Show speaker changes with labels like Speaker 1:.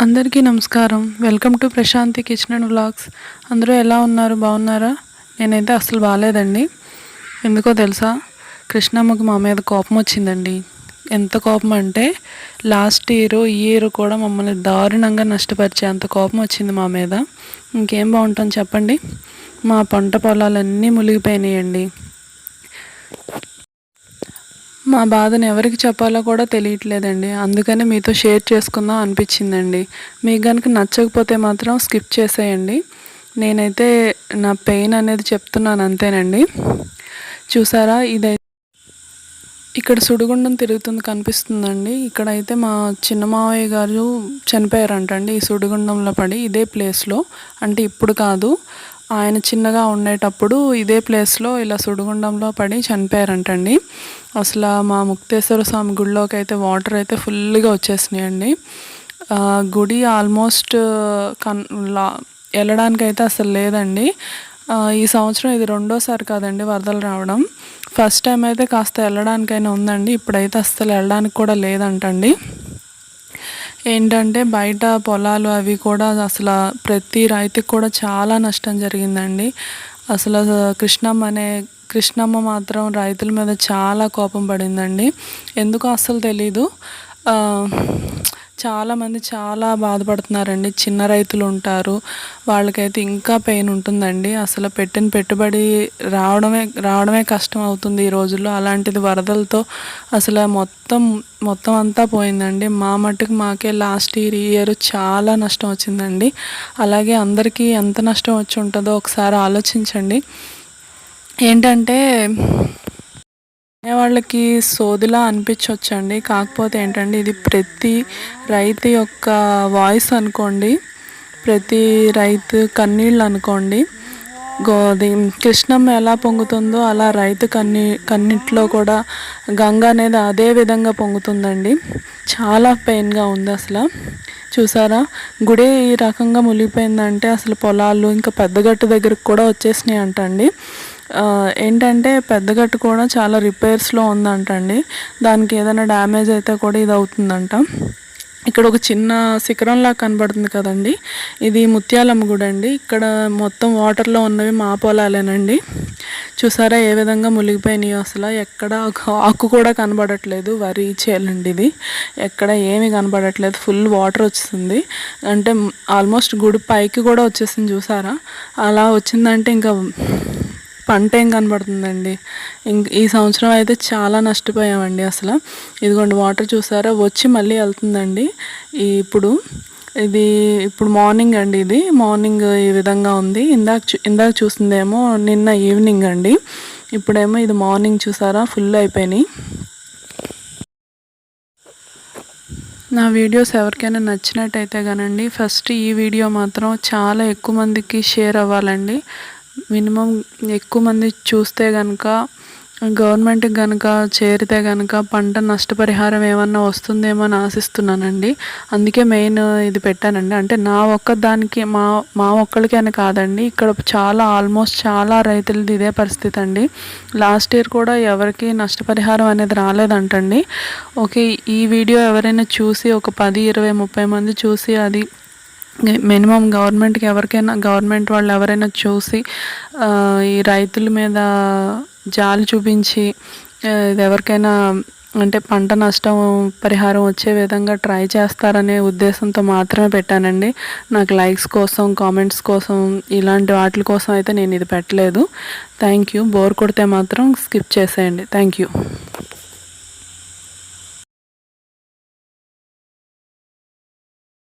Speaker 1: అందరికీ నమస్కారం. Welcome to Prashanti kitchen and vlogs. అందరూ ఎలా ఉన్నారు? బాగున్నారా? నేనైతే అసలు బాగాలేదండి. ఎందుకో తెలుసా? కృష్ణమ్మకి మా మీద కోపం వచ్చిందండి. ఎంత కోపం అంటే లాస్ట్ ఈ ఇయర్ కూడా మమ్మల్ని దారుణంగా నష్టపరిచే అంత కోపం వచ్చింది మా మీద. ఇంకేం బాగుంటుంది చెప్పండి? మా పంట పొలాలన్నీ మునిగిపోయినాయండి. మా బాధను ఎవరికి చెప్పాలో కూడా తెలియట్లేదండి. అందుకని మీతో షేర్ చేసుకుందాం అనిపించిందండి. మీకు కనుక నచ్చకపోతే మాత్రం స్కిప్ చేసేయండి. నేనైతే నా పెయిన్ అనేది చెప్తున్నాను అంతేనండి. చూసారా, ఇక్కడ సుడిగుండం తిరుగుతుంది కనిపిస్తుందండి. ఇక్కడైతే మా చిన్న మావయ్య గారు చనిపోయారంటండి ఈ సుడిగుండంలో పడి. ఇదే ప్లేస్లో, అంటే ఇప్పుడు కాదు, ఆయన చిన్నగా ఉండేటప్పుడు ఇదే ప్లేస్లో ఇలా సుడిగుండంలో పడి చనిపోయారంటండి. అసలు మా ముక్తేశ్వర స్వామి గుడిలోకి అయితే వాటర్ అయితే ఫుల్గా వచ్చేసినాయండి. గుడి ఆల్మోస్ట్ వెళ్ళడానికైతే అసలు లేదండి. ఈ సంవత్సరం ఇది రెండోసారి కాదండి వరదలు రావడం. ఫస్ట్ టైం అయితే కాస్త వెళ్ళడానికైనా ఉందండి. ఇప్పుడైతే అస్సలు వెళ్ళడానికి కూడా లేదంటండి. ఏంటంటే బయట పొలాలు అవి కూడా అసలు ప్రతి రైతుకి కూడా చాలా నష్టం జరిగిందండి. అసలు కృష్ణమ్మ మాత్రం రైతుల మీద చాలా కోపం పడిందండి. ఎందుకో అస్సలు తెలీదు. చాలామంది చాలా బాధపడుతున్నారండి. చిన్న రైతులు ఉంటారు, వాళ్ళకైతే ఇంకా పెయిన్ ఉంటుందండి. అసలు పెట్టిన పెట్టుబడి రావడమే కష్టం అవుతుంది ఈ రోజుల్లో. అలాంటిది వరదలతో అసలు మొత్తం అంతా పోయిందండి. మా మట్టుకు మాకే లాస్ట్ ఇయర్ చాలా నష్టం వచ్చిందండి. అలాగే అందరికీ ఎంత నష్టం వచ్చి ఉంటుందో ఒకసారి ఆలోచించండి. ఏంటంటే వాళ్ళకి సోదిలా అనిపించవచ్చండి. కాకపోతే ఏంటంటే ఇది ప్రతి రైతు యొక్క వాయిస్ అనుకోండి, ప్రతి రైతు కన్నీళ్ళు అనుకోండి. కృష్ణమ్మ ఎలా పొంగుతుందో అలా రైతు కన్నిట్లో కూడా గంగ అనేది అదే విధంగా పొంగుతుందండి. చాలా పెయిన్గా ఉంది అసలు. చూసారా, గుడి ఈ రకంగా మునిగిపోయిందంటే అసలు పొలాలు ఇంకా పెద్దగట్టు దగ్గరకు కూడా వచ్చేసినాయి అంటండి. ఏంటంటే పెద్దగట్టు కూడా చాలా రిపేర్స్లో ఉందంటండి. దానికి ఏదైనా డ్యామేజ్ అయితే కూడా ఇది అవుతుందంట. ఇక్కడ ఒక చిన్న శిఖరంలా కనబడుతుంది కదండి, ఇది ముత్యాలమ్మ గుడి అండి. ఇక్కడ మొత్తం వాటర్లో ఉన్నవి మా పొలాలేనండి. చూసారా ఏ విధంగా మునిగిపోయినాయో. అసలు ఎక్కడ ఆకు కూడా కనబడట్లేదు. వరి చేలండి ఇది. ఎక్కడ ఏమీ కనబడట్లేదు. ఫుల్ వాటర్ వచ్చింది. అంటే ఆల్మోస్ట్ గుడి పైకి కూడా వచ్చేసింది. చూసారా, అలా వచ్చిందంటే ఇంకా పంట ఏం కనబడుతుందండి. ఈ సంవత్సరం అయితే చాలా నష్టపోయామండి అసలు. ఇదిగోండి వాటర్ చూసారా, వచ్చి మళ్ళీ వెళ్తుందండి. ఇప్పుడు మార్నింగ్ అండి. ఇది మార్నింగ్ ఈ విధంగా ఉంది. ఇందాక చూసిందేమో నిన్న ఈవినింగ్ అండి. ఇప్పుడేమో ఇది మార్నింగ్. చూసారా ఫుల్ అయిపోయినాయి. నా వీడియోస్ ఎవరికైనా నచ్చినట్టయితే కానండి ఫస్ట్ ఈ వీడియో మాత్రం చాలా ఎక్కువ మందికి షేర్ అవ్వాలండి. మినిమం ఎక్కువ మంది చూస్తే కనుక, గవర్నమెంట్కి కనుక చేరితే కనుక పంట నష్టపరిహారం ఏమన్నా వస్తుందేమో అని ఆశిస్తున్నానండి. అందుకే మెయిన్ ఇది పెట్టానండి. అంటే నా ఒక్కదానికి మా ఒక్కరికి అని కాదండి, ఇక్కడ ఆల్మోస్ట్ చాలా రైతులది ఇదే పరిస్థితి అండి. లాస్ట్ ఇయర్ కూడా ఎవరికి నష్టపరిహారం అనేది రాలేదంటండి. ఓకే, ఈ వీడియో ఎవరైనా చూసి ఒక 10, 20, 30 మంది చూసి అది మినిమం గవర్నమెంట్ వాళ్ళు ఎవరైనా చూసి ఈ రైతుల మీద జాలి చూపించి ఇది ఎవరికైనా అంటే పంట నష్టం పరిహారం వచ్చే విధంగా ట్రై చేస్తారనే ఉద్దేశంతో మాత్రమే పెట్టానండి. నాకు లైక్స్ కోసం, కామెంట్స్ కోసం, ఇలాంటి వాటి కోసం అయితే నేను ఇది పెట్టలేదు. Thank you. బోర్ కొడితే మాత్రం స్కిప్ చేసేయండి. Thank you.